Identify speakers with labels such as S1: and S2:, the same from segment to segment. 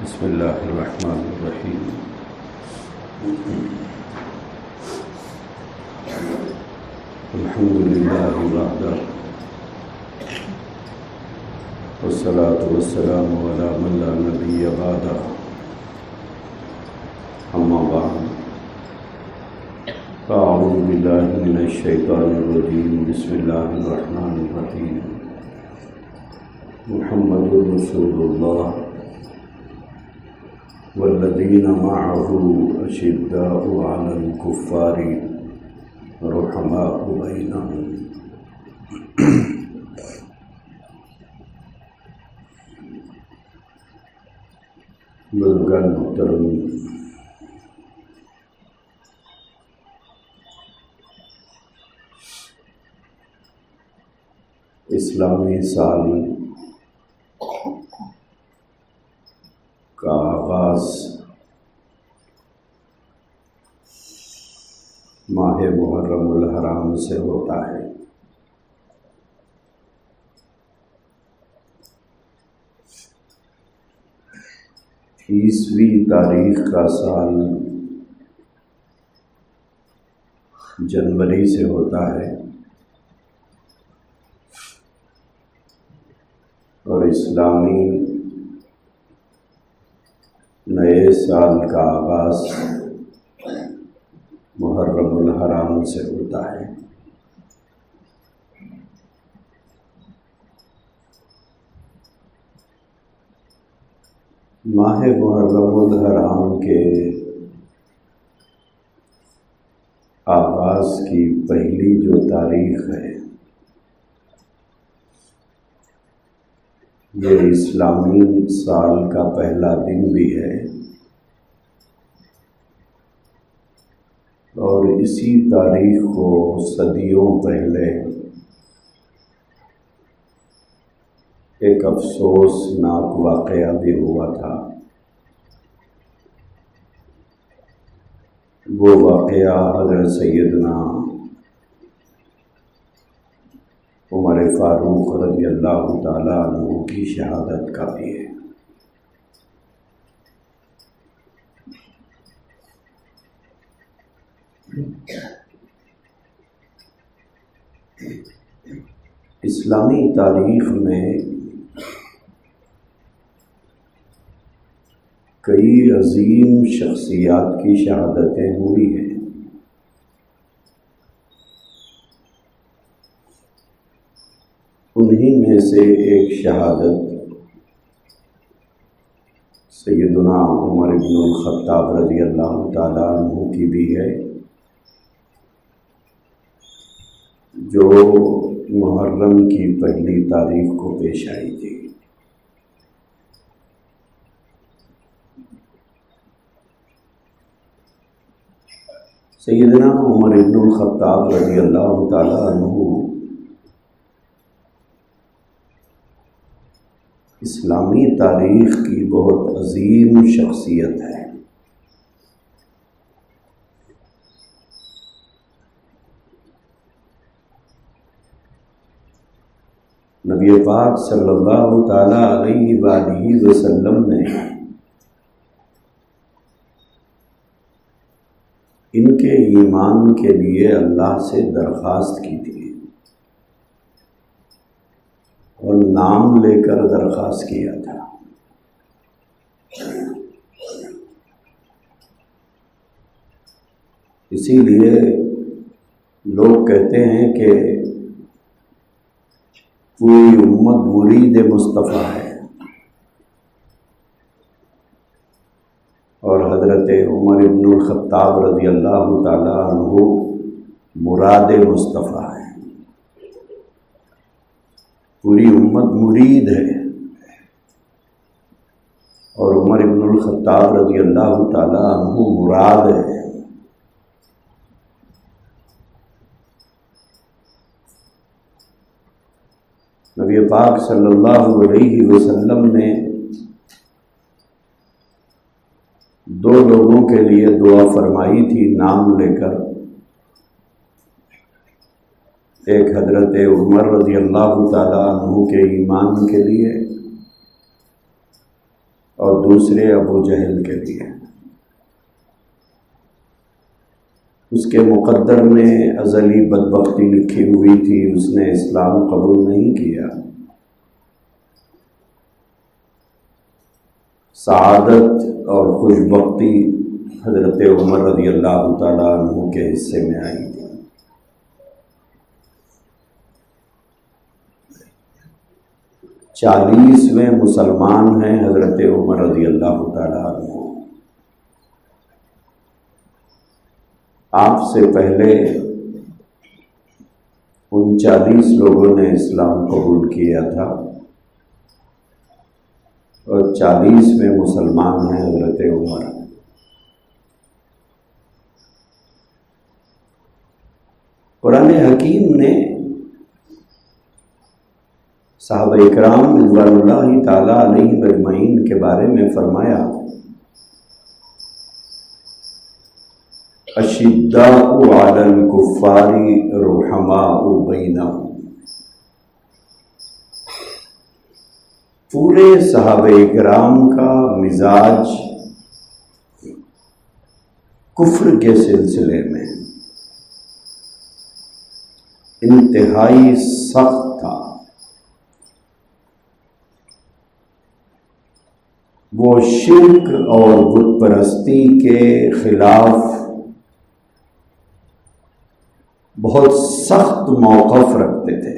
S1: بسم اللہ الرحمن الرحیم۔ الحمد للہ وحدہ والصلاة والسلام علی من لا نبی بعدہ، اما بعد فاعوذ باللہ من الشیطان الرجیم۔ بسم اللہ الرحمن الرحیم۔ محمد رسول اللہ والذین معه اشداء علی الکفار رحماء بینہم۔ بزرگان محترم، اسلامی سال کا آغاز ماہ محرم الحرام سے ہوتا ہے۔ عیسوی تاریخ کا سال جنوری سے ہوتا ہے اور اسلامی نئے سال کا آغاز محرم الحرام سے ہوتا ہے۔ ماہ محرم الحرام کے آغاز کی پہلی جو تاریخ ہے یہ اسلامی سال کا پہلا دن بھی ہے، اور اسی تاریخ کو صدیوں پہلے ایک افسوسناک واقعہ بھی ہوا تھا۔ وہ واقعہ حضرت سیدنا عمر فاروق رضی اللہ تعالیٰ عنہ کی شہادت کا بھی ہے۔ اسلامی تاریخ میں کئی عظیم شخصیات کی شہادتیں ہوئی ہیں۔ انہی میں سے ایک شہادت سیدنا عمر بن الخطاب رضی اللہ تعالیٰ عنہ کی بھی ہے، جو محرم کی پہلی تاریخ کو پیش آئی تھی۔ سیدنا عمر بن الخطاب رضی اللہ تعالیٰ عنہ اسلامی تاریخ کی بہت عظیم شخصیت ہے۔ نبی پاک صلی اللہ تعالیٰ علیہ وآلہ وسلم نے ان کے ایمان کے لیے اللہ سے درخواست کی تھی اور نام لے کر درخواست کیا تھا۔ اسی لیے لوگ کہتے ہیں کہ پوری امت مرید مصطفیٰ ہے، اور حضرت عمر بن الخطاب رضی اللہ تعالیٰ عنہ مراد مصطفیٰ ہے۔ پوری امت مرید ہے اور عمر بن الخطاب رضی اللہ تعالیٰ عنہ مراد ہے۔ نبی پاک صلی اللہ علیہ وسلم نے دو لوگوں کے لیے دعا فرمائی تھی نام لے کر، ایک حضرت عمر رضی اللہ تعالیٰ عنہ کے ایمان کے لیے، اور دوسرے ابو جہل کے لیے۔ اس کے مقدر میں ازلی بدبختی لکھی ہوئی تھی، اس نے اسلام قبول نہیں کیا۔ سعادت اور خوشبختی حضرت عمر رضی اللہ تعالیٰ عنہ کے حصے میں آئی تھی۔ چالیسویں مسلمان ہیں حضرت عمر رضی اللہ تعالیٰ عنہ۔ آپ سے پہلے 39 لوگوں نے اسلام قبول کیا تھا، اور 40ویں مسلمان ہیں حضرت عمر۔ قرآن حکیم نے صحابہ اکرام رضوان اللہ تعالی علیہ اجمعین کے بارے میں فرمایا، اشداء علی الکفار رحماء بینہم۔ پورے صحابہ اکرام کا مزاج کفر کے سلسلے میں انتہائی سخت تھا۔ وہ شرک اور بت پرستی کے خلاف بہت سخت موقف رکھتے تھے۔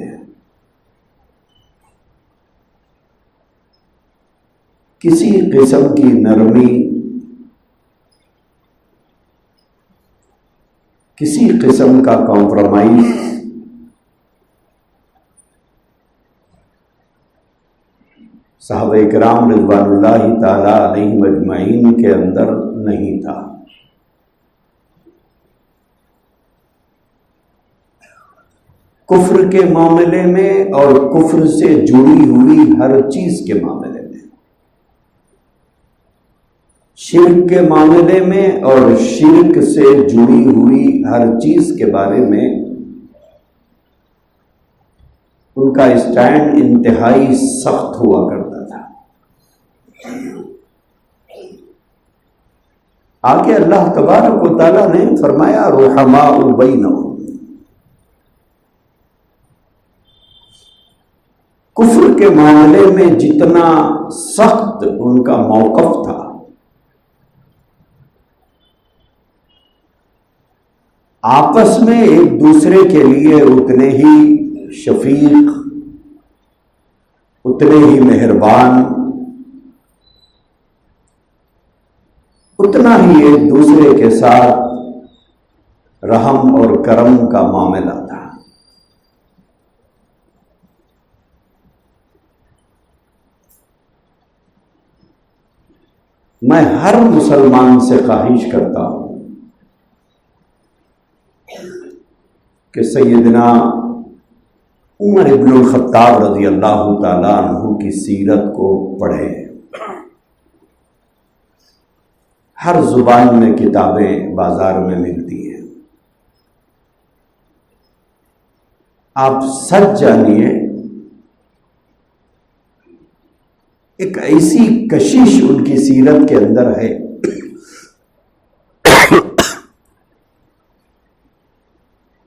S1: کسی قسم کی نرمی، کسی قسم کا کمپرومائز صحابہ اکرام رضوان اللہ تعالی علیہ اجمعین کے اندر نہیں تھا۔ کفر کے معاملے میں اور کفر سے جڑی ہوئی ہر چیز کے معاملے میں، شرک کے معاملے میں اور شرک سے جڑی ہوئی ہر چیز کے بارے میں ان کا اسٹینڈ انتہائی سخت ہوا کرتا تھا۔ آگے اللہ تبارک و تعالیٰ نے فرمایا رحماء بینہم۔ کفر کے معاملے میں جتنا سخت ان کا موقف تھا، آپس میں ایک دوسرے کے لیے اتنے ہی شفیق، اتنے ہی مہربان، اتنا ہی ایک دوسرے کے ساتھ رحم اور کرم کا معاملہ تھا۔ میں ہر مسلمان سے خواہش کرتا ہوں کہ سیدنا عمر ابن الخطاب رضی اللہ تعالیٰ عنہ کی سیرت کو پڑھے۔ ہر زبان میں کتابیں بازار میں ملتی ہیں۔ آپ سچ جانیے، ایک ایسی کشش ان کی سیرت کے اندر ہے،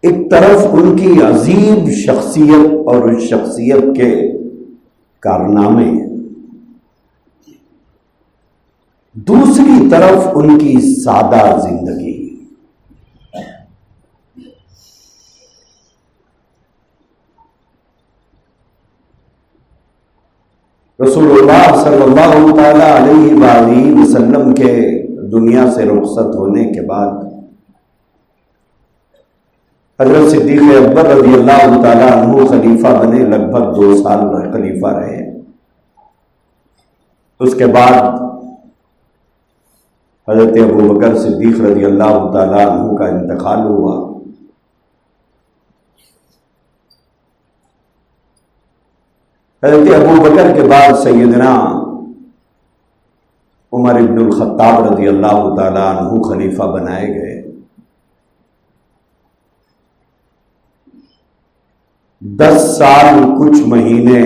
S1: ایک طرف ان کی عظیم شخصیت اور اس شخصیت کے کارنامے، دوسری طرف ان کی سادہ زندگی۔ رسول اللہ صلی اللہ تعالی علیہ وآلہ وسلم کے دنیا سے رخصت ہونے کے بعد حضرت صدیق اکبر رضی اللہ تعالیٰ عنہ خلیفہ بنے، لگ بھگ 2 سال خلیفہ رہے۔ اس کے بعد حضرت ابوبکر صدیق رضی اللہ تعالیٰ عنہ کا انتقال ہوا۔ حضرت ابوبکر کے بعد سیدنا عمر ابن الخطاب رضی اللہ تعالیٰ عنہ خلیفہ بنائے گئے۔ 10 سال کچھ مہینے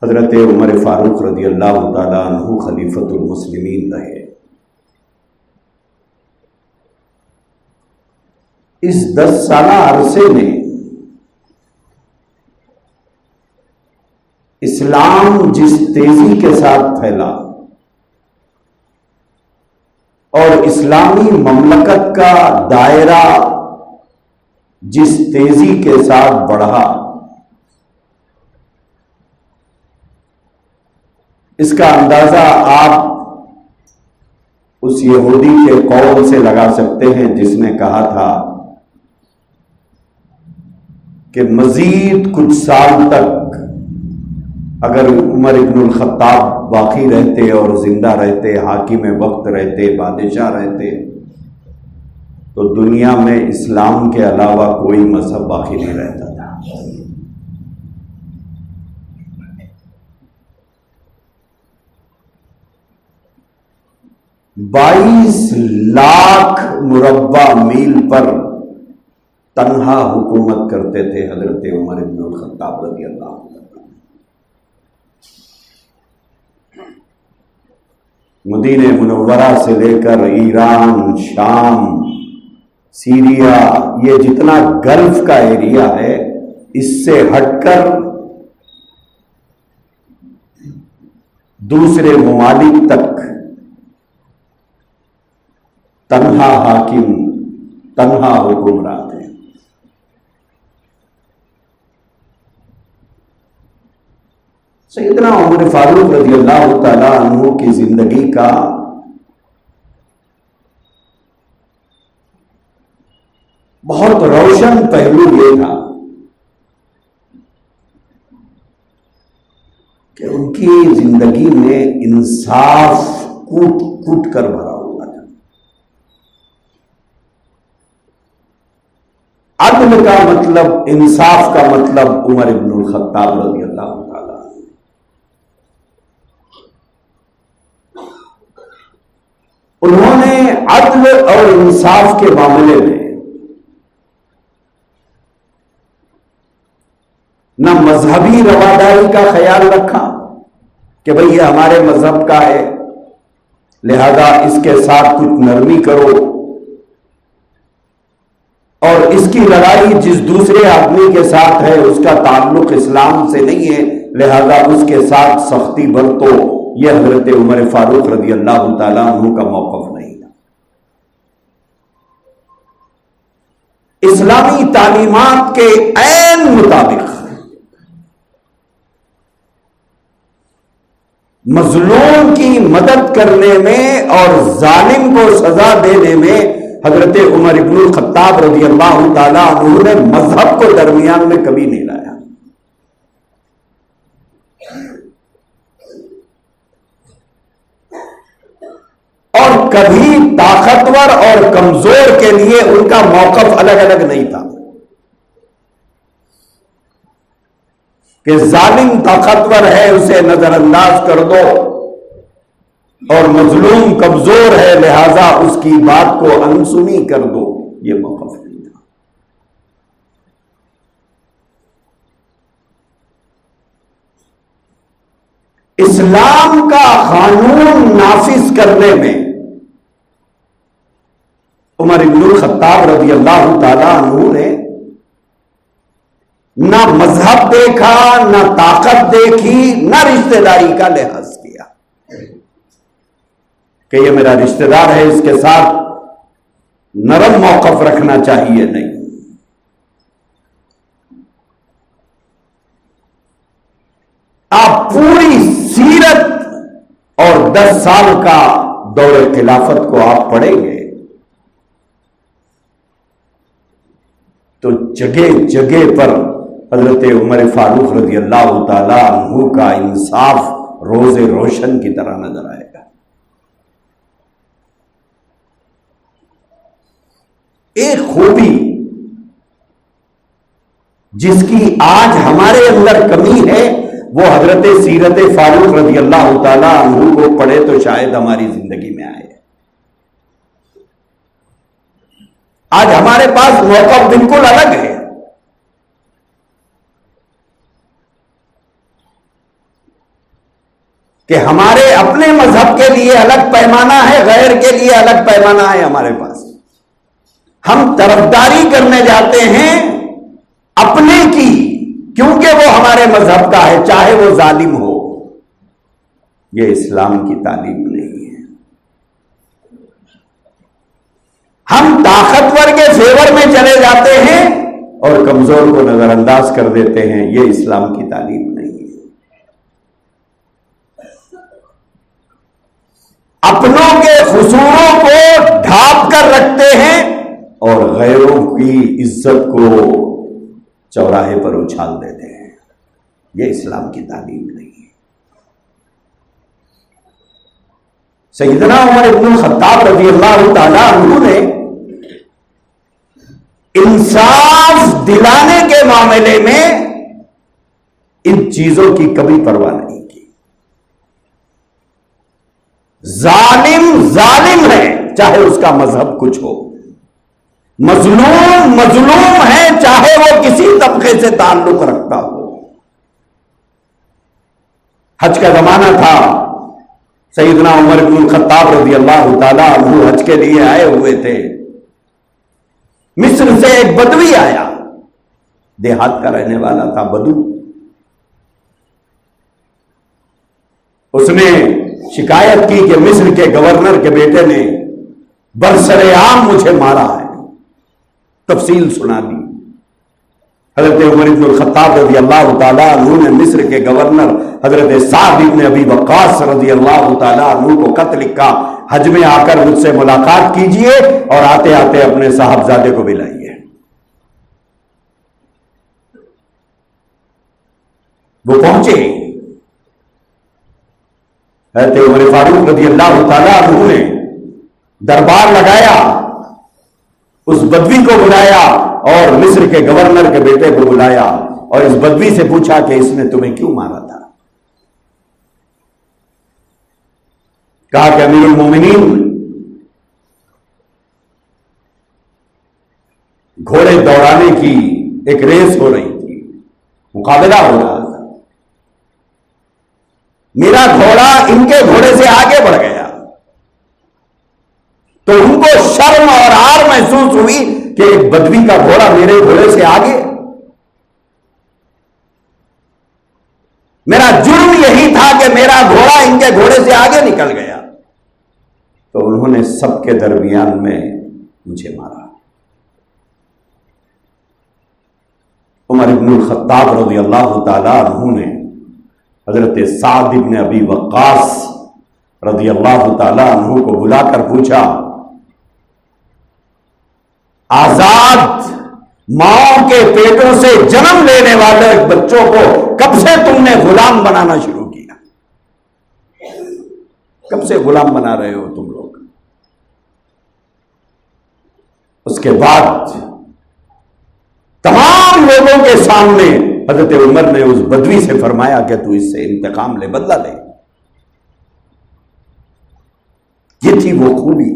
S1: حضرت عمر فاروق رضی اللہ تعالیٰ عنہ خلیفۃ المسلمین رہے۔ اس 10 سالہ عرصے میں اسلام جس تیزی کے ساتھ پھیلا اور اسلامی مملکت کا دائرہ جس تیزی کے ساتھ بڑھا، اس کا اندازہ آپ اس یہودی کے قول سے لگا سکتے ہیں جس نے کہا تھا کہ مزید کچھ سال تک اگر عمر ابن الخطاب باقی رہتے اور زندہ رہتے، حاکم وقت رہتے، بادشاہ رہتے، تو دنیا میں اسلام کے علاوہ کوئی مذہب باقی نہیں رہتا تھا۔ 22 لاکھ مربع میل پر تنہا حکومت کرتے تھے حضرت عمر ابن الخطاب رضی اللہ عنہ۔ مدینہ منورہ سے لے کر ایران، شام، سیریا، یہ جتنا گلف کا ایریا ہے، اس سے ہٹ کر دوسرے ممالک تک تنہا حاکم، تنہا حکمران ہے۔ سیدنا عمر فاروق رضی اللہ تعالی عنہ کی زندگی کا بہت روشن پہلو یہ تھا کہ ان کی زندگی میں انصاف کوٹ کوٹ کر بھرا ہوا تھا۔ عدل کا مطلب، انصاف کا مطلب عمر ابن الخطاب رضی اللہ تعالی عنہ۔ انہوں نے عدل اور انصاف کے معاملے میں نہ مذہبی رواداری کا خیال رکھا کہ بھئی یہ ہمارے مذہب کا ہے لہذا اس کے ساتھ کچھ نرمی کرو، اور اس کی لڑائی جس دوسرے آدمی کے ساتھ ہے اس کا تعلق اسلام سے نہیں ہے لہذا اس کے ساتھ سختی برتو۔ یہ حضرت عمر فاروق رضی اللہ تعالیٰ عنہ کا موقف نہیں تھا۔ اسلامی تعلیمات کے عین مطابق مظلوم کی مدد کرنے میں اور ظالم کو سزا دینے میں حضرت عمر ابن الخطاب رضی اللہ تعالیٰ عنہ نے مذہب کو درمیان میں کبھی نہیں لایا۔ اور کبھی طاقتور اور کمزور کے لیے ان کا موقف الگ الگ نہیں تھا کہ ظالم طاقتور ہے اسے نظر انداز کر دو اور مظلوم کمزور ہے لہذا اس کی بات کو انسنی کر دو، یہ موقف نہیں تھا۔ اسلام کا قانون نافذ کرنے میں عمر ابن الخطاب رضی اللہ تعالی عنہ نے نہ مذہب دیکھا، نہ طاقت دیکھی، نہ رشتہ داری کا لحاظ کیا کہ یہ میرا رشتہ دار ہے اس کے ساتھ نرم موقف رکھنا چاہیے، نہیں۔ آپ پوری سیرت اور 10 سال کا دور خلافت کو آپ پڑھیں گے تو جگہ جگہ پر حضرت عمر فاروق رضی اللہ تعالی عنہ کا انصاف روز روشن کی طرح نظر آئے گا۔ ایک خوبی جس کی آج ہمارے اندر کمی ہے وہ حضرت سیرت فاروق رضی اللہ تعالی عنہ کو پڑھے تو شاید ہماری زندگی میں آئے۔ آج ہمارے پاس موقف بالکل الگ ہے۔ کہ ہمارے اپنے مذہب کے لیے الگ پیمانہ ہے، غیر کے لیے الگ پیمانہ ہے ہمارے پاس. ہم طرفداری کرنے جاتے ہیں اپنے کی، کیونکہ وہ ہمارے مذہب کا ہے، چاہے وہ ظالم ہو. یہ اسلام کی تعلیم نہیں ہے. ہم طاقتور کے فیور میں چلے جاتے ہیں اور کمزور کو نظر انداز کر دیتے ہیں. یہ اسلام کی تعلیم نہیں ہے. اپنوں کے قصوروں کو ڈھانپ کر رکھتے ہیں اور غیروں کی عزت کو چوراہے پر اچھال دیتے ہیں. یہ اسلام کی تعلیم نہیں ہے. سیدنا عمر بن الخطاب رضی اللہ تعالی عنہ نے انصاف دلانے کے معاملے میں ان چیزوں کی کبھی پرواہ نہیں کی. ظالم ظالم ہے چاہے اس کا مذہب کچھ ہو، مظلوم مظلوم ہے چاہے وہ کسی طبقے سے تعلق رکھتا ہو. حج کا زمانہ تھا، سیدنا عمر بن الخطاب رضی اللہ تعالی عنہ حج کے لیے آئے ہوئے تھے. مصر سے ایک بدوی آیا، دیہات کا رہنے والا تھا بدو. اس نے شکایت کی کہ مصر کے گورنر کے بیٹے نے برسر عام مجھے مارا ہے. تفصیل سنا دی. حضرت عمر بن الخطاب رضی اللہ تعالیٰ عنہ نے مصر کے گورنر حضرت سعد بن ابی وقاص رضی اللہ تعالیٰ عنہ کو خط لکھا، حج میں آ کر مجھ سے ملاقات کیجئے اور آتے آتے اپنے صاحبزادے کو بھی لائیے. وہ پہنچے. حضرت عمر فاروق رضی اللہ تعالیٰ عنہ نے دربار لگایا، اس بدوی کو بلایا اور مصر کے گورنر کے بیٹے کو بلایا اور اس بدوی سے پوچھا کہ اس نے تمہیں کیوں مارا تھا. کہا کہ امیر المومنین، گھوڑے دوڑانے کی ایک ریس ہو رہی تھی، مقابلہ ہو رہا تھا. میرا گھوڑا ان کے گھوڑے سے آگے بڑھ گیا تو ان کو شرم اور عار محسوس ہوئی کہ ایک بدوی کا گھوڑا میرے گھوڑے سے آگے. میرا جرم یہی تھا کہ میرا گھوڑا ان کے گھوڑے سے آگے نکل گیا، تو انہوں نے سب کے درمیان میں مجھے مارا. عمر بن الخطاب رضی اللہ تعالی عنہ نے حضرت سعد بن ابی وقاص رضی اللہ تعالی عنہ کو بلا کر پوچھا، آزاد ماؤں کے پیٹوں سے جنم لینے والے بچوں کو کب سے تم نے غلام بنانا شروع کیا؟ کب سے غلام بنا رہے ہو تم لوگ؟ اس کے بعد تمام لوگوں کے سامنے حضرت عمر نے اس بدوی سے فرمایا کہ تو اس سے انتقام لے، بدلہ لے. یہ تھی وہ خوبی،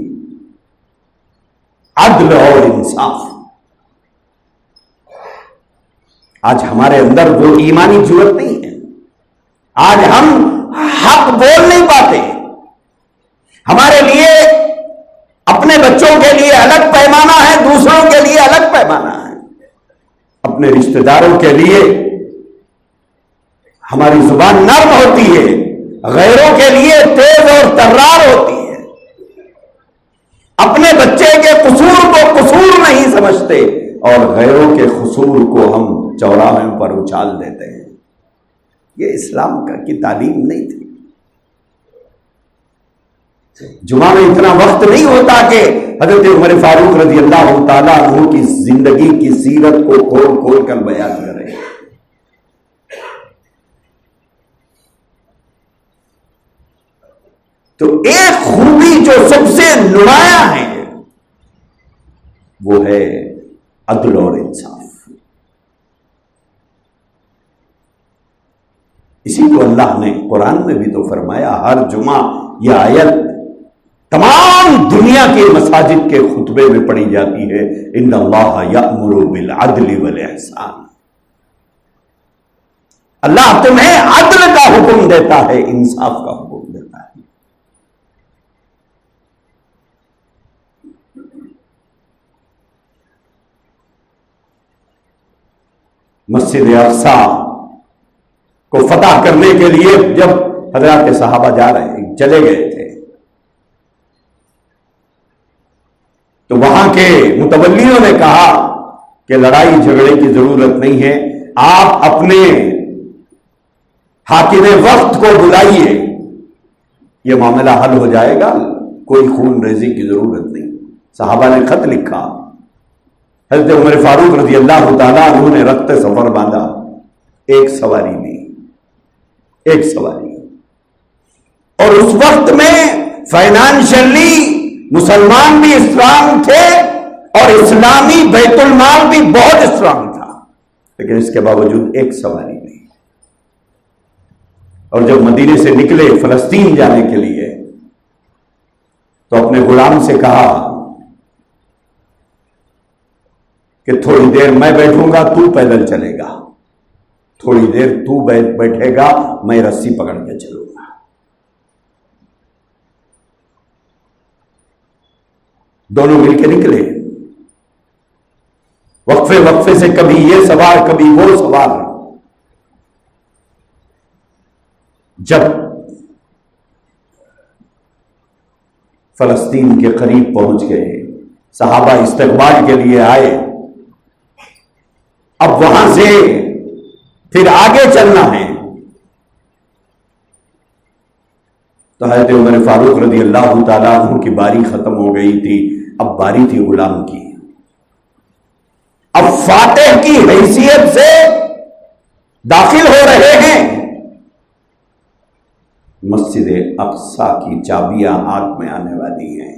S1: عدل اور انصاف. آج ہمارے اندر وہ ایمانی جرأت نہیں ہے. آج ہم حق بول نہیں پاتے. ہمارے لیے اپنے بچوں کے لیے الگ پیمانہ ہے، دوسروں کے لیے الگ پیمانہ ہے. اپنے رشتہ داروں کے لیے ہماری زبان نرم ہوتی ہے، غیروں کے لیے تیز اور ترار ہوتی ہے. اپنے بچے کے قصور کو قصور نہیں سمجھتے اور غیروں کے قصور کو ہم چوراہوں پر اچھال دیتے ہیں. یہ اسلام کی تعلیم نہیں تھی. جمعہ میں اتنا وقت نہیں ہوتا کہ حضرت عمر فاروق رضی اللہ تعالیٰ عنہ کی زندگی کی سیرت کو کھول کھول کر بیان کریں. تو ایک خوبی جو سب سے نمایاں ہے وہ ہے عدل اور انصاف. اسی کو اللہ نے قرآن میں بھی تو فرمایا. ہر جمعہ یہ آیت تمام دنیا کے مساجد کے خطبے میں پڑھی جاتی ہے، ان اللہ یأمر بالعدل والاحسان. اللہ تمہیں عدل کا حکم دیتا ہے، انصاف کا حکم دیتا ہے۔ مسجد اقصی کو فتح کرنے کے لیے جب حضرات صحابہ چلے گئے تھے تو وہاں کے متولیوں نے کہا کہ لڑائی جھگڑے کی ضرورت نہیں ہے، آپ اپنے حاکم وقت کو بلائیے، یہ معاملہ حل ہو جائے گا، کوئی خون ریزی کی ضرورت نہیں۔ صحابہ نے خط لکھا، حضرت عمر فاروق رضی اللہ تعالیٰ عنہ نے رخت سفر باندھا، ایک سواری لی، ایک سواری، اور اس وقت میں فائنانشلی مسلمان بھی اسٹرانگ تھے اور اسلامی بیت المال بھی بہت اسٹرانگ تھا، لیکن اس کے باوجود ایک سواری لی، اور جب مدینے سے نکلے فلسطین جانے کے لیے تو اپنے غلام سے کہا کہ تھوڑی دیر میں بیٹھوں گا، تو پیدل چلے گا، تھوڑی دیر تو بیٹھے گا، میں رسی پکڑ کے چلوں گا۔ دونوں مل کے نکلے، وقفے وقفے سے کبھی یہ سوار کبھی وہ سوار، جب فلسطین کے قریب پہنچ گئے، صحابہ استقبال کے لیے آئے، اب وہاں سے پھر آگے چلنا ہے، تو حضرت عمر فاروق رضی اللہ تعالیٰ عنہ کی باری ختم ہو گئی تھی، اب باری تھی غلام کی، اب فاتح کی حیثیت سے داخل ہو رہے ہیں، مسجد اقصی کی چابیاں ہاتھ میں آنے والی ہیں،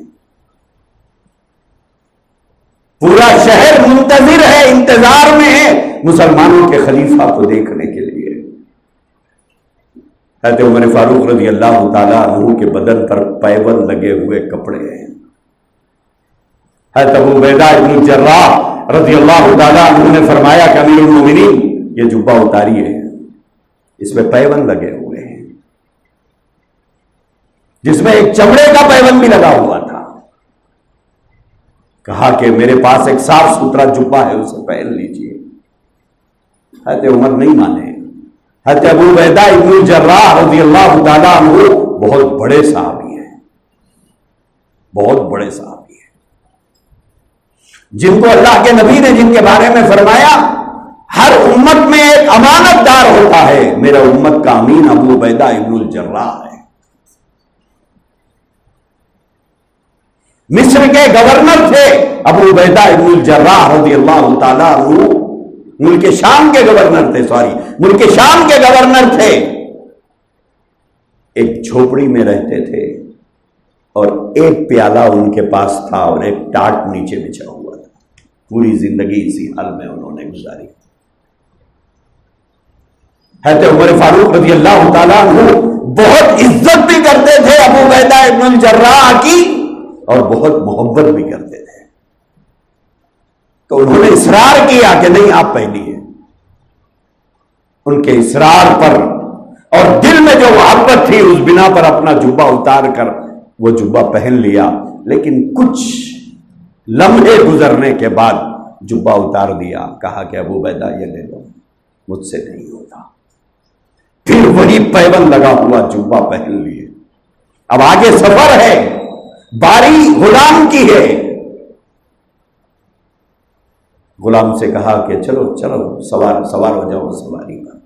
S1: پورا شہر منتظر ہے، انتظار میں ہے مسلمانوں کے خلیفہ کو دیکھنے کے لیے۔ حضرت عمر فاروق رضی اللہ تعالیٰ عنہ کے بدن پر پیبند لگے ہوئے کپڑے ہیں، حضرت ابو عبیدہ ابن الجراح رضی اللہ تعالیٰ عنہ نے فرمایا کہ امیر المومنین یہ جبہ اتاریے، اس میں پیبند لگے ہوئے ہیں، جس میں ایک چمڑے کا پیبند بھی لگا ہوا تھا۔ کہا کہ میرے پاس ایک صاف ستھرا جبہ ہے، اسے پہن لیجیے۔ حضرت عمر نہیں مانے۔ حضرت ابو عبیدہ ابن الجراح رضی اللہ تعالیٰ عنہ بہت بڑے صحابی ہیں، بہت بڑے صحابی ہیں، جن کو اللہ کے نبی نے جن کے بارے میں فرمایا ہر امت میں ایک امانت دار ہوتا ہے، میرا امت کا امین ابو عبیدہ ابن الجراح ہے۔ مصر کے گورنر تھے ابو عبیدہ ابن الجراح رضی اللہ تعالیٰ عنہ، ملک شام کے گورنر تھے، ملک شام کے گورنر تھے، ایک جھوپڑی میں رہتے تھے اور ایک پیالہ ان کے پاس تھا اور ایک ٹاٹ نیچے بچھا ہوا تھا، پوری زندگی اسی حال میں انہوں نے گزاری۔ حضرت عمر فاروق رضی اللہ تعالیٰ عنہ بہت عزت بھی کرتے تھے ابو عبیدہ ابن الجراح کی اور بہت محبت بھی کرتے تھے، تو انہوں نے اصرار کیا کہ نہیں آپ پہنیے۔ ان کے اصرار پر اور دل میں جو محبت تھی اس بنا پر اپنا جبہ اتار کر وہ جبہ پہن لیا، لیکن کچھ لمحے گزرنے کے بعد جبہ اتار دیا، کہا کہ ابو عبیدہ یہ لے لو، مجھ سے نہیں ہوتا۔ پھر وہی پیبند لگا ہوا جبہ پہن لیے۔ اب آگے سفر ہے، باری غلام کی ہے۔ غلام سے کہا کہ چلو چلو سوار ہو جاؤ سواری پر۔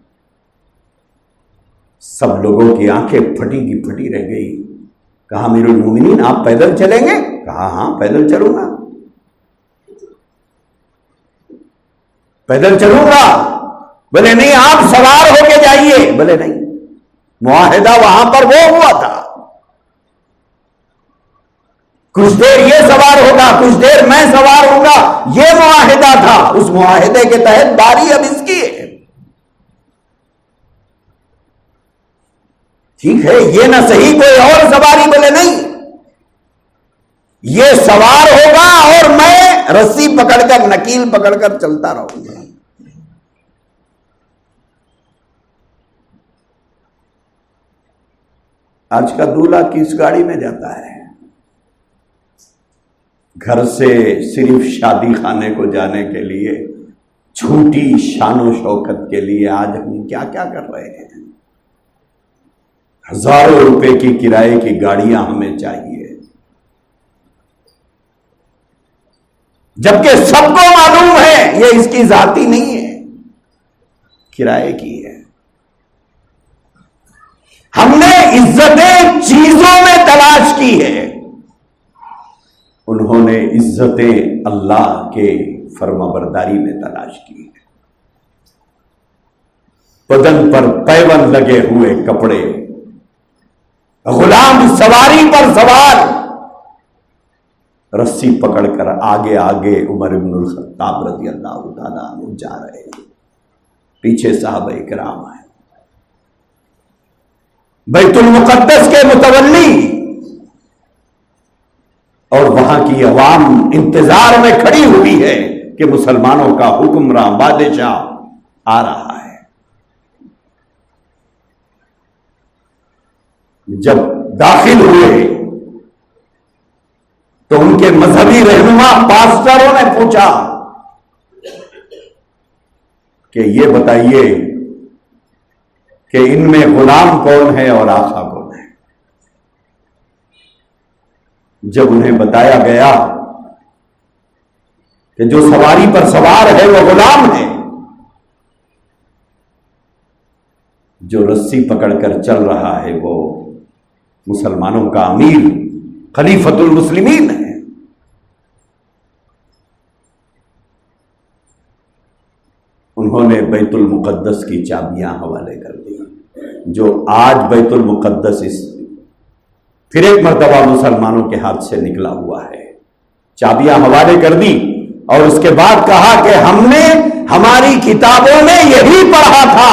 S1: سب لوگوں کی آنکھیں پھٹی کی پھٹی رہ گئی۔ کہا امیر المومنین آپ پیدل چلیں گے؟ کہا ہاں پیدل چلوں گا، پیدل چلوں گا۔ بولے نہیں آپ سوار ہو کے جائیے۔ بولے نہیں، معاہدہ وہاں پر وہ ہوا تھا، کچھ دیر یہ سوار ہوگا، کچھ دیر میں سوار ہوں گا، یہ معاہدہ تھا۔ اس معاہدے کے تحت باری اب اس کی ہے۔ ٹھیک ہے، یہ نہ صحیح کوئی اور سواری۔ بولے نہیں، یہ سوار ہوگا اور میں رسی پکڑ کر نکیل پکڑ کر چلتا رہوں گا۔ آج کا دولہا کس گاڑی میں جاتا ہے؟ گھر سے صرف شادی خانے کو جانے کے لیے، جھوٹی شان و شوکت کے لیے آج ہم کیا کیا کر رہے ہیں۔ ہزاروں روپے کی کرائے کی گاڑیاں ہمیں چاہیے، جبکہ سب کو معلوم ہے یہ اس کی ذاتی نہیں ہے، کرائے کی ہے۔ ہم نے عزتیں چیزوں میں تلاش کی ہے، انہوں نے عزتیں اللہ کے فرمانبرداری میں تلاش کی ہے۔ بدن پر پیون لگے ہوئے کپڑے، غلام سواری پر سوار، رسی پکڑ کر آگے آگے عمر بن الخطاب رضی اللہ تعالیٰ عنہ جا رہے ہیں، پیچھے صحابہ کرام ہیں۔ بیت المقدس کے متولی اور وہاں کی عوام انتظار میں کھڑی ہوئی ہے کہ مسلمانوں کا حکمراں بادشاہ آ رہا ہے۔ جب داخل ہوئے تو ان کے مذہبی رہنما پاسٹروں نے پوچھا کہ یہ بتائیے کہ ان میں غلام کون ہے اور آقا کون ہے؟ جب انہیں بتایا گیا کہ جو سواری پر سوار ہے وہ غلام ہے، جو رسی پکڑ کر چل رہا ہے وہ مسلمانوں کا امیر خلیفۃ المسلمین ہے، انہوں نے بیت المقدس کی چابیاں حوالے کر دی۔ جو آج بیت المقدس پھر ایک مرتبہ مسلمانوں کے ہاتھ سے نکلا ہوا ہے، چابیاں حوالے کر دی، اور اس کے بعد کہا کہ ہم نے ہماری کتابوں میں یہی پڑھا تھا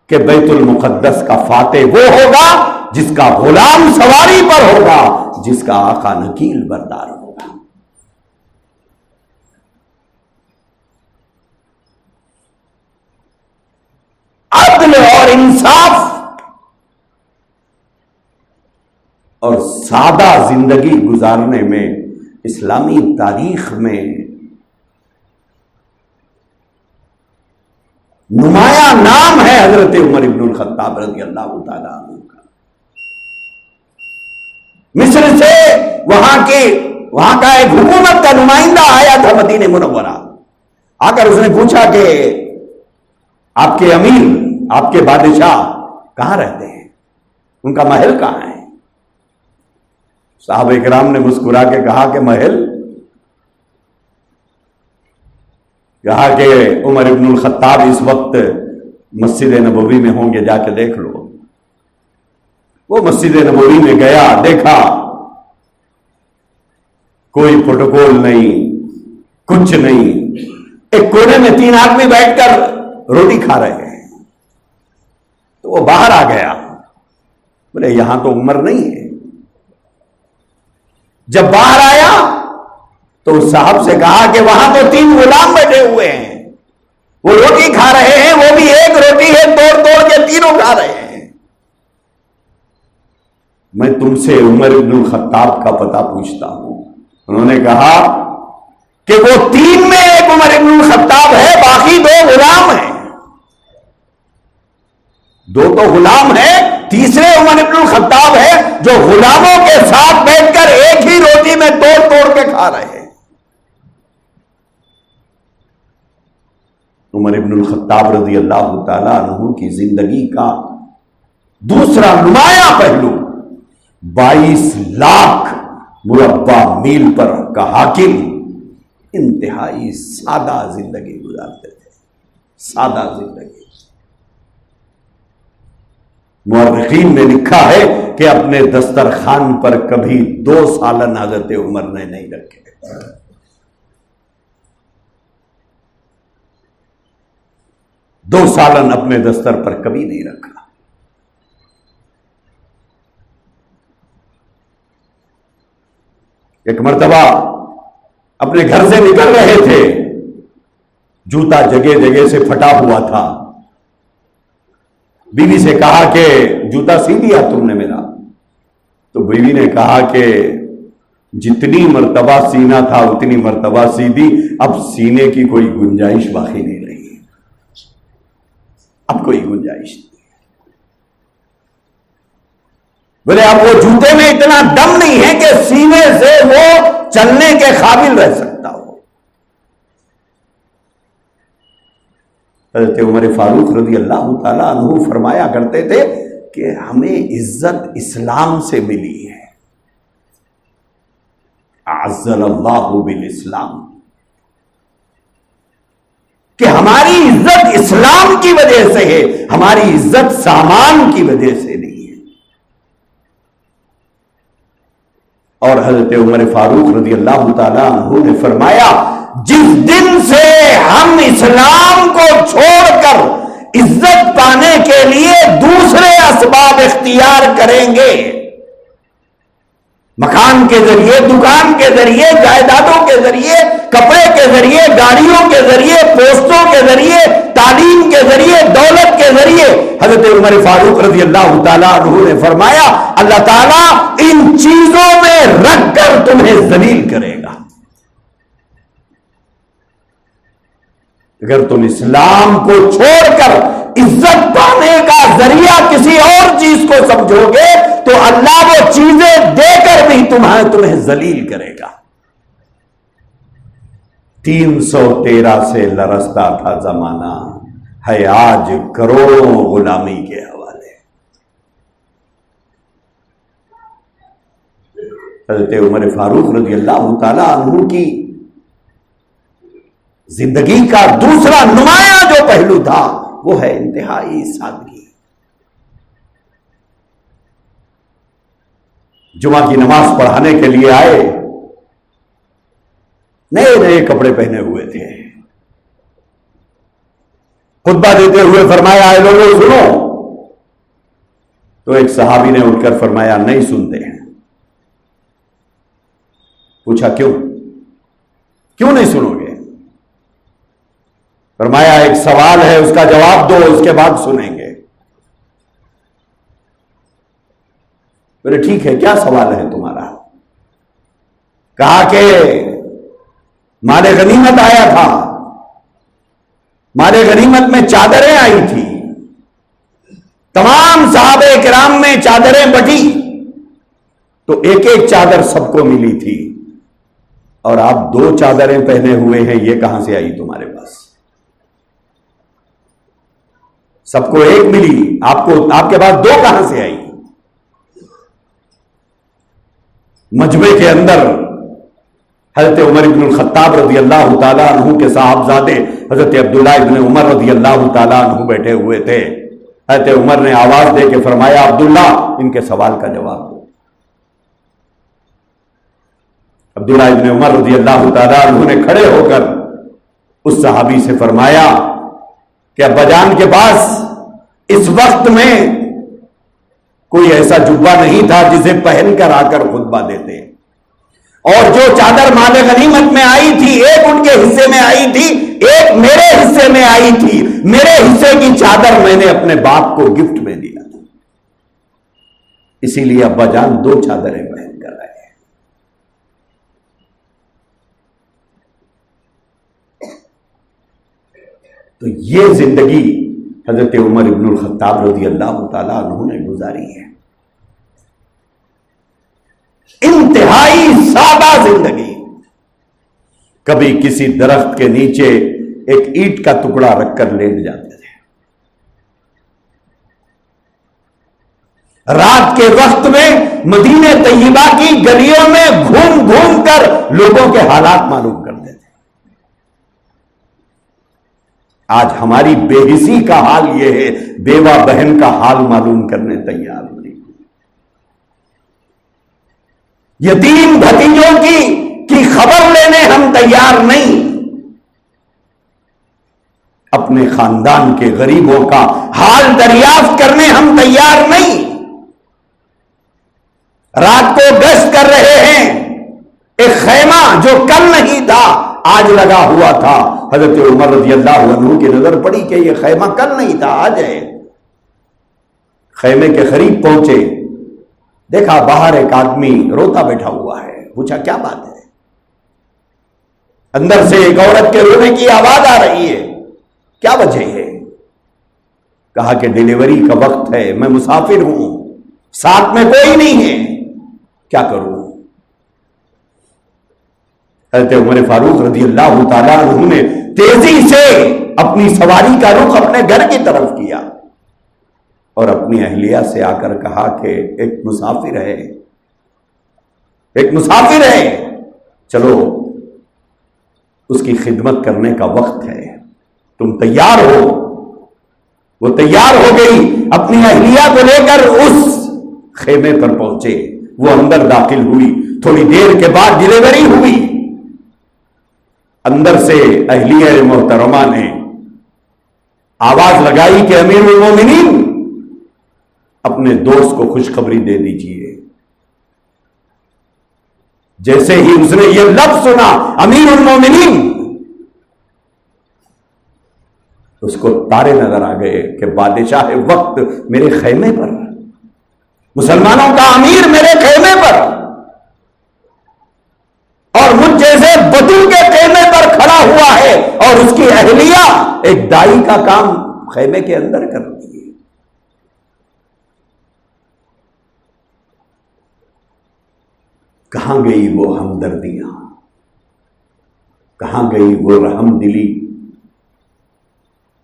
S1: کہ بیت المقدس کا فاتح وہ ہوگا جس کا غلام سواری پر ہوگا، جس کا آقا نکیل بردار ہوگا۔ عدل اور انصاف اور سادہ زندگی گزارنے میں اسلامی تاریخ میں نمایاں نام ہے حضرت عمر بن الخطاب رضی اللہ تعالیٰ عنہ کا۔ مصر سے وہاں کا ایک حکومت کا نمائندہ آیا تھا مدینہ منورہ، آ کر اس نے پوچھا کہ آپ کے امیر، آپ کے بادشاہ کہاں رہتے ہیں، ان کا محل کہاں ہے؟ صحابہ کرام نے مسکرا کے کہا کہ محل، کہا کہ عمر ابن الخطاب اس وقت مسجد نبوی میں ہوں گے، جا کے دیکھ لو۔ وہ مسجد نبوی میں گیا، دیکھا کوئی پروٹوکول نہیں، کچھ نہیں، ایک کونے میں 3 آدمی بیٹھ کر روٹی کھا رہے ہیں۔ تو وہ باہر آ گیا، بولے یہاں تو عمر نہیں ہے۔ جب باہر آیا تو اس صاحب سے کہا کہ وہاں تو 3 غلام بیٹھے ہوئے ہیں، وہ روٹی کھا رہے ہیں، وہ بھی ایک روٹی ہے توڑ توڑ کے تینوں کھا رہے ہیں۔ میں تم سے عمر بن الخطاب کا پتہ پوچھتا ہوں۔ انہوں نے کہا کہ وہ 3 میں ایک عمر بن الخطاب ہے، باقی 2 غلام ہیں۔ 2 تو غلام ہیں، تیسرے عمر بن الخطاب ہے جو غلاموں کے ساتھ بیٹھ کر ایک ہی روٹی میں توڑ توڑ کے کھا رہے ہیں۔ عمر بن الخطاب رضی اللہ تعالیٰ عنہ کی زندگی کا دوسرا نمایاں پہلو، 22 لاکھ مربع میل پر کا حاکم انتہائی سادہ زندگی گزارتے تھے، سادہ زندگی۔ مورخین نے لکھا ہے کہ اپنے دسترخوان پر کبھی 2 سالن حضرت عمر نے نہیں رکھے۔ 2 سالن اپنے دستر پر کبھی نہیں رکھا۔ ایک مرتبہ اپنے گھر سے نکل رہے تھے، جوتا جگہ جگہ سے پھٹا ہوا تھا۔ بیوی سے کہا کہ جوتا سی دیا تم نے میرا؟ تو بیوی نے کہا کہ جتنی مرتبہ سینا تھا اتنی مرتبہ سی دی، اب سینے کی کوئی گنجائش باقی نہیں رہی، اب کوئی گنجائش نہیں۔ بولے اب وہ جوتے میں اتنا دم نہیں ہے کہ سینے سے وہ چلنے کے قابل رہ سکتا ہو۔ حضرت عمر فاروق رضی اللہ تعالیٰ عنہ فرمایا کرتے تھے کہ ہمیں عزت اسلام سے ملی ہے، اعزنا اللہ بالاسلام، کہ ہماری عزت اسلام کی وجہ سے ہے، ہماری عزت سامان کی وجہ سے نہیں ہے۔ اور حضرت عمر فاروق رضی اللہ تعالیٰ عنہ نے فرمایا جس دن سے ہم اسلام کو چھوڑ کر عزت پانے کے لیے دوسرے اسباب اختیار کریں گے، مکان کے ذریعے، دکان کے ذریعے، جائیدادوں کے ذریعے، کپڑے کے ذریعے، گاڑیوں کے ذریعے، پوسٹوں کے ذریعے، تعلیم کے ذریعے، دولت کے ذریعے، حضرت عمر فاروق رضی اللہ تعالیٰ عنہ نے فرمایا اللہ تعالیٰ ان چیزوں میں رکھ کر تمہیں ذلیل کرے گا۔ اگر تم اسلام کو چھوڑ کر عزت پانے کا ذریعہ کسی اور چیز کو سمجھو گے تو اللہ وہ چیزیں دے کر بھی تمہیں ذلیل کرے گا۔ 313 سے لرزتا تھا زمانہ، ہے آج کروڑوں غلامی کے حوالے۔ حضرت عمر فاروق رضی اللہ تعالی عنہ کی زندگی کا دوسرا نمایاں جو پہلو تھا وہ ہے انتہائی سادگی۔ جمعہ کی نماز پڑھانے کے لیے آئے، نئے نئے کپڑے پہنے ہوئے تھے، خطبہ دیتے ہوئے فرمایا اے لوگوں سنو، تو ایک صحابی نے اٹھ کر فرمایا نہیں سنتے ہیں۔ پوچھا کیوں نہیں سنو گے؟ فرمایا ایک سوال ہے، اس کا جواب دو، اس کے بعد سنیں گے۔ بولے ٹھیک ہے، کیا سوال ہے تمہارا؟ کہا کہ مال غنیمت آیا تھا، مال غنیمت میں چادریں آئی تھی، تمام صحابہ کرام میں چادریں بٹی تو ایک ایک چادر سب کو ملی تھی، اور آپ 2 چادریں پہنے ہوئے ہیں، یہ کہاں سے آئی تمہارے پاس؟ سب کو ایک ملی، آپ کے پاس 2 کہاں سے آئی؟ مجمع کے اندر حضرت عمر بن الخطاب رضی اللہ تعالیٰ عنہ کے صاحبزادے حضرت عبداللہ ابن عمر رضی اللہ تعالیٰ عنہ بیٹھے ہوئے تھے۔ حضرت عمر نے آواز دے کے فرمایا عبداللہ ان کے سوال کا جواب دو۔ عبداللہ ابن عمر رضی اللہ تعالیٰ عنہ نے کھڑے ہو کر اس صحابی سے فرمایا کہ ابا جان کے پاس اس وقت میں کوئی ایسا جبہ نہیں تھا جسے پہن کر آ کر خطبہ دیتے، اور جو چادر مال غنیمت میں آئی تھی ایک ان کے حصے میں آئی تھی، ایک میرے حصے میں آئی تھی، میرے حصے کی چادر میں نے اپنے باپ کو گفٹ میں دیا تھا، اسی لیے ابا جان 2 چادریں پہن کر آئے۔ تو یہ زندگی حضرت عمر ابن الخطاب رضی اللہ تعالیٰ عنہ نے گزاری ہے، انتہائی سادہ زندگی۔ کبھی کسی درخت کے نیچے ایک اینٹ کا ٹکڑا رکھ کر لیٹ جاتے تھے، رات کے وقت میں مدینہ طیبہ کی گلیوں میں گھوم گھوم کر لوگوں کے حالات معلوم کرتے تھے۔ آج ہماری بے حسی کا حال یہ ہے، بیوہ بہن کا حال معلوم کرنے تیار نہیں، یتیم بھتیجوں کی خبر لینے ہم تیار نہیں، اپنے خاندان کے غریبوں کا حال دریافت کرنے ہم تیار نہیں۔ رات کو گشت کر رہے ہیں، ایک خیمہ جو کل نہیں تھا آج لگا ہوا تھا، حضرت عمر رضی اللہ عنہ کی نظر پڑی کہ یہ خیمہ کل نہیں تھا آج ہے۔ خیمے کے قریب پہنچے، دیکھا باہر ایک آدمی روتا بیٹھا ہوا ہے. پوچھا کیا بات ہے؟ اندر سے ایک عورت کے رونے کی آواز آ رہی ہے. کیا وجہ ہے؟ کہا کہ ڈیلیوری کا وقت ہے, میں مسافر ہوں, ساتھ میں کوئی نہیں ہے, کیا کروں؟ حضرت عمر فاروق رضی اللہ تعالیٰ عنہ نے تیزی سے اپنی سواری کا رخ اپنے گھر کی طرف کیا اور اپنی اہلیہ سے آ کر کہا کہ ایک مسافر ہے, چلو اس کی خدمت کرنے کا وقت ہے, تم تیار ہو؟ وہ تیار ہو گئی, اپنی اہلیہ کو لے کر اس خیمے پر پہنچے. وہ اندر داخل ہوئی, تھوڑی دیر کے بعد ڈیلیوری ہوئی. اندر سے اہلیہ محترمہ نے آواز لگائی کہ امیر المومنین, اپنے دوست کو خوشخبری دے دیجئے. جیسے ہی اس نے یہ لفظ سنا امیر المومنین, اس کو تارے نظر آ گئے کہ بادشاہ وقت میرے خیمے پر, مسلمانوں کا امیر میرے خیمے پر, اور مجھ جیسے بدو کے خیمے پر کھڑا ہوا ہے, اور اس کی اہلیہ ایک دائی کا کام خیمے کے اندر کرتی ہے. کہاں گئی وہ ہمدردیاں, کہاں گئی وہ رحم دلی,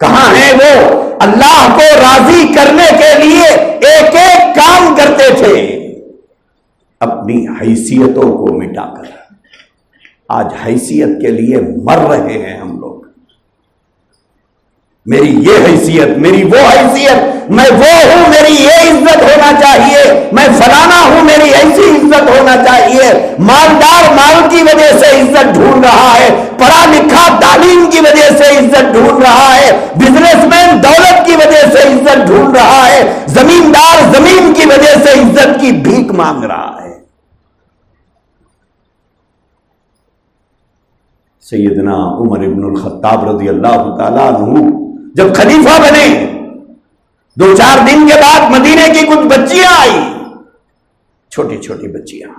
S1: کہاں ہے وہ اللہ کو راضی کرنے کے لیے ایک ایک کام کرتے تھے اپنی حیثیتوں کو مٹا کر. آج حیثیت کے لیے مر رہے ہیں ہم لوگ. میری یہ حیثیت, میری وہ حیثیت, میں وہ ہوں, میری یہ عزت ہونا چاہیے, میں فلانا ہوں, میری ایسی عزت ہونا چاہیے. مالدار مال کی وجہ سے عزت ڈھونڈ رہا ہے, پڑھا لکھا تعلیم کی وجہ سے عزت ڈھونڈ رہا ہے, بزنس مین دولت کی وجہ سے عزت ڈھونڈ رہا ہے, زمیندار زمین کی وجہ سے عزت کی بھیک مانگ رہا ہے. سیدنا عمر ابن الخطاب رضی اللہ تعالیٰ عنہ جب خلیفہ بنے, 2-4 دن کے بعد مدینے کی کچھ بچیاں آئی, چھوٹی چھوٹی بچیاں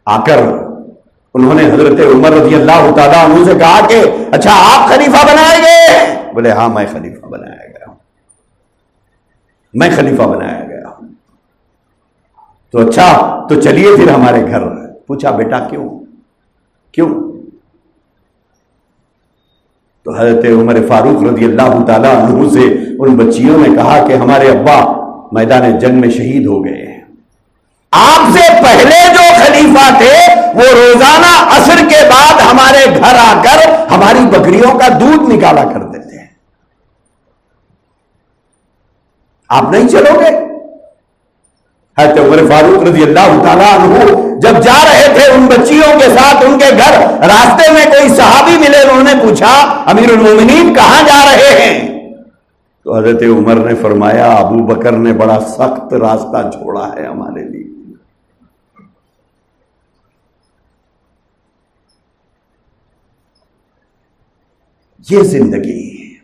S1: آ کر انہوں نے حضرت عمر رضی اللہ تعالیٰ عنہ سے کہا کہ اچھا آپ خلیفہ بنائے گئے؟ بولے ہاں میں خلیفہ بنایا گیا ہوں, میں خلیفہ بنایا گیا ہوں. تو اچھا تو چلیے پھر ہمارے گھر. پوچھا بیٹا کیوں؟ تو حضرت عمر فاروق رضی اللہ تعالیٰ عنہ سے ان بچیوں نے کہا کہ ہمارے ابا میدان جنگ میں شہید ہو گئے ہیں. آپ سے پہلے جو خلیفہ تھے وہ روزانہ عصر کے بعد ہمارے گھر آ کر ہماری بکریوں کا دودھ نکالا کرتے تھے. آپ نہیں چلو گے؟ حضرت عمر فاروق رضی اللہ تعالیٰ عنہ جب جا رہے تھے ان بچیوں کے ساتھ ان کے گھر, راستے میں کوئی صحابی ملے, انہوں نے پوچھا امیر المومنین کہاں جا رہے ہیں؟ تو حضرت عمر نے فرمایا ابو بکر نے بڑا سخت راستہ چھوڑا ہے ہمارے لیے. یہ زندگی,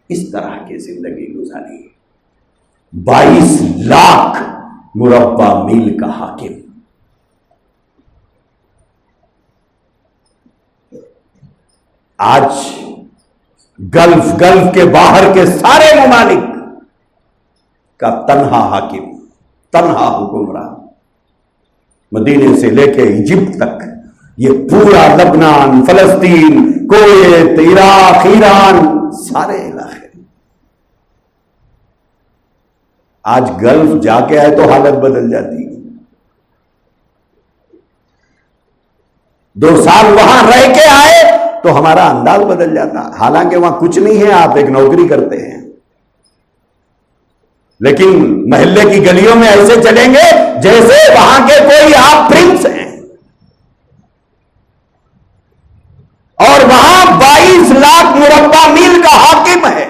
S1: اس طرح کی زندگی گزاری. 22 لاکھ مربع میل کا حاکم, آج گلف کے باہر کے سارے ممالک کا تنہا حاکم, تنہا حکمران, مدینے سے لے کے ایجپٹ تک یہ پورا لبنان, فلسطین, کویت, عراق, ایران, سارے علاقے. آج گلف جا کے آئے تو حالت بدل جاتی ہے. 2 سال وہاں رہ کے آئے تو ہمارا انداز بدل جاتا. حالانکہ وہاں کچھ نہیں ہے, آپ ایک نوکری کرتے ہیں, لیکن محلے کی گلیوں میں ایسے چلیں گے جیسے وہاں کے کوئی آپ پرنس ہیں. اور وہاں 22 لاکھ مربع میل کا حاکم ہے.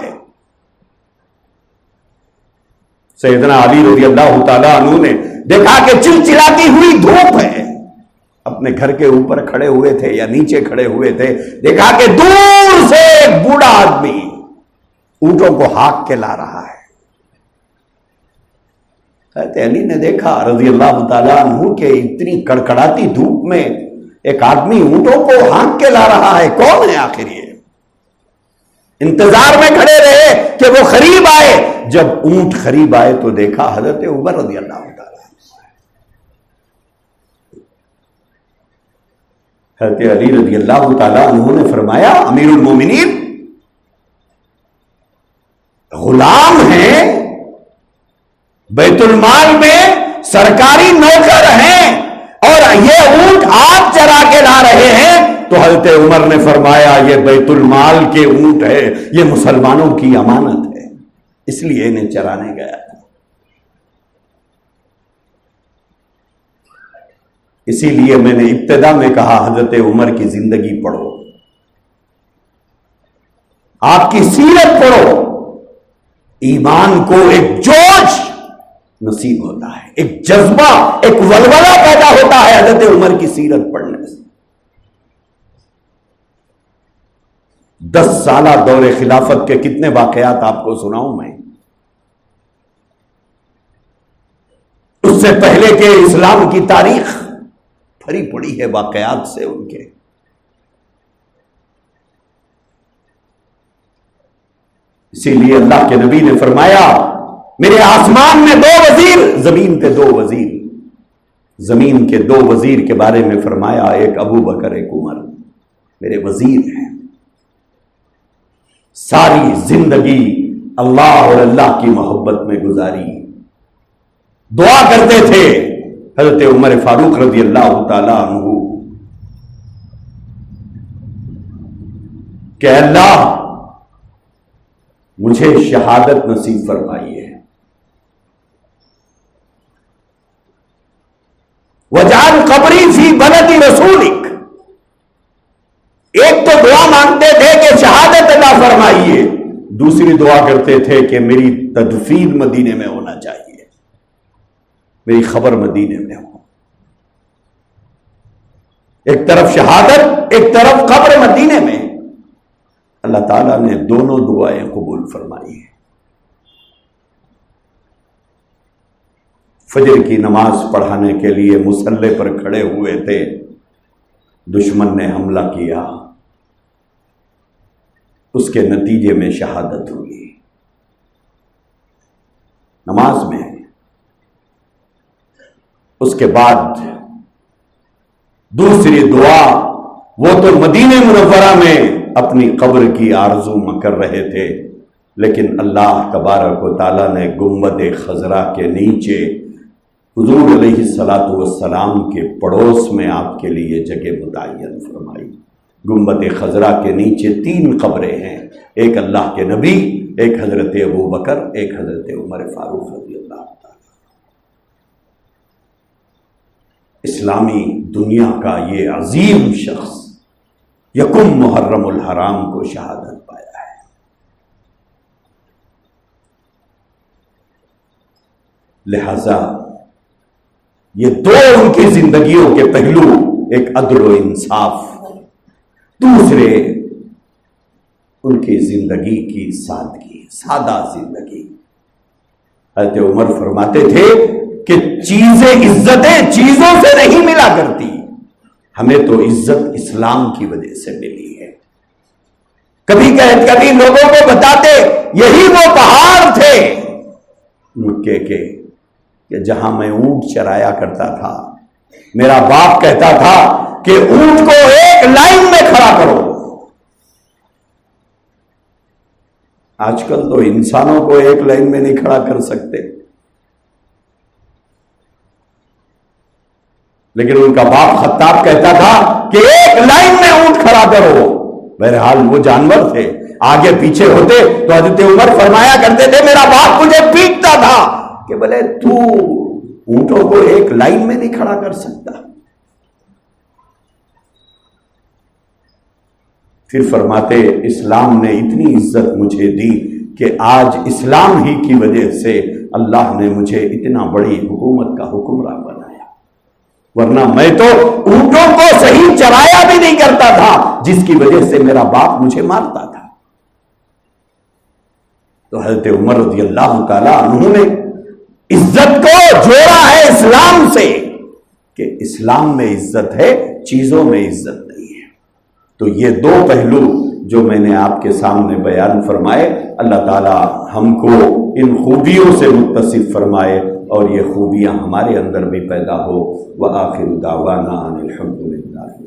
S1: سیدنا علی رضی اللہ تعالیٰ عنہ نے دیکھا کہ چلچلاتی ہوئی دھوپ ہے, اپنے گھر کے اوپر کھڑے ہوئے تھے یا نیچے کھڑے ہوئے تھے, دیکھا کہ دور سے ایک بوڑھا آدمی اونٹوں کو ہاک کے لا رہا ہے. حضرت علی نے دیکھا رضی اللہ تعالیٰ عنہ کہ اتنی کڑکڑاتی دھوپ میں ایک آدمی اونٹوں کو ہانک کے لا رہا ہے، کون ہے آخر یہ؟ انتظار میں کھڑے رہے کہ وہ قریب آئے. جب اونٹ قریب آئے تو دیکھا حضرت عمر رضی اللہ تعالیٰ. حضرت علی رضی اللہ تعالیٰ عنہ نے فرمایا امیر المومنین غلام ہیں، بیت المال میں سرکاری نوکر ہیں، اور یہ اونٹ آپ چرا کے لا رہے ہیں. تو حضرت عمر نے فرمایا یہ بیت المال کے اونٹ ہے، یہ مسلمانوں کی امانت ہے، اس لیے انہیں چرانے گیا تھا. اسی لیے میں نے ابتدا میں کہا حضرت عمر کی زندگی پڑھو، آپ کی سیرت پڑھو، ایمان کو ایک جوش نصیب ہوتا ہے، ایک جذبہ، ایک ولولہ پیدا ہوتا ہے حضرت عمر کی سیرت پڑھنے سے. 10 سالہ دور خلافت کے کتنے واقعات آپ کو سناؤں میں. اس سے پہلے کے اسلام کی تاریخ بھری پڑی ہے واقعات سے ان کے. اسی لیے اللہ کے نبی نے فرمایا میرے آسمان میں 2 وزیر، زمین پہ 2 وزیر. زمین کے 2 وزیر کے بارے میں فرمایا ایک ابو بکر ایک عمر، میرے وزیر ہیں. ساری زندگی اللہ اور اللہ کی محبت میں گزاری. دعا کرتے تھے حضرت عمر فاروق رضی اللہ تعالی عنہ کہ اللہ مجھے شہادت نصیب فرمائیے، وجعل قبری فی بلد رسولک. ایک تو دعا مانگتے تھے کہ شہادت عطا فرمائیے، دوسری دعا کرتے تھے کہ میری تدفین مدینے میں ہونا چاہیے، میری خبر مدینے میں ہو. ایک طرف شہادت، ایک طرف قبر مدینے میں. اللہ تعالیٰ نے دونوں دعائیں قبول فرمائی ہیں. فجر کی نماز پڑھانے کے لیے مصلی پر کھڑے ہوئے تھے، دشمن نے حملہ کیا، اس کے نتیجے میں شہادت ہوئی نماز میں. اس کے بعد دوسری دعا، وہ تو مدینہ منورہ میں اپنی قبر کی آرزو کر رہے تھے، لیکن اللہ تبارک و تعالیٰ نے گنبد خضرا کے نیچے حضور علیہ الصلاۃ والسلام کے پڑوس میں آپ کے لیے جگہ متعین فرمائی. گنبد خضرا کے نیچے 3 قبریں ہیں، ایک اللہ کے نبی، ایک حضرت ابو بکر، ایک حضرت عمر فاروق رضی اللہ تعالیٰ. اسلامی دنیا کا یہ عظیم شخص یکم محرم الحرام کو شہادت پایا ہے. لہذا یہ 2 ان کی زندگیوں کے پہلو، ایک عدل و انصاف، دوسرے ان کی زندگی کی سادگی، سادہ زندگی. حضرت عمر فرماتے تھے کہ چیزیں، عزتیں چیزوں سے نہیں ملا کرتی، ہمیں تو عزت اسلام کی وجہ سے ملی ہے. کبھی لوگوں کو بتاتے یہی وہ پہاڑ تھے مکے کے کہ جہاں میں اونٹ چرایا کرتا تھا. میرا باپ کہتا تھا کہ اونٹ کو ایک لائن میں کھڑا کرو. آج کل تو انسانوں کو ایک لائن میں نہیں کھڑا کر سکتے، لیکن ان کا باپ خطاب کہتا تھا کہ ایک لائن میں اونٹ کھڑا کرو. بہرحال وہ جانور تھے، آگے پیچھے ہوتے تو حضرت عمر فرمایا کرتے تھے میرا باپ مجھے پیٹتا تھا کہ بھلے تو اونٹوں کو ایک لائن میں نہیں کھڑا کر سکتا. پھر فرماتے اسلام نے اتنی عزت مجھے دی کہ آج اسلام ہی کی وجہ سے اللہ نے مجھے اتنا بڑی حکومت کا حکمراں بنایا، ورنہ میں تو اونٹوں کو صحیح چرایا بھی نہیں کرتا تھا، جس کی وجہ سے میرا باپ مجھے مارتا تھا. تو حضرت عمر رضی اللہ تعالی عنہ نے عزت کو جوڑا ہے اسلام سے کہ اسلام میں عزت ہے، چیزوں میں عزت نہیں ہے۔ تو یہ دو پہلو جو میں نے آپ کے سامنے بیان فرمائے، اللہ تعالی ہم کو ان خوبیوں سے متصف فرمائے اور یہ خوبیاں ہمارے اندر بھی پیدا ہو۔ وآخر دعوانا ان الحمد للہ۔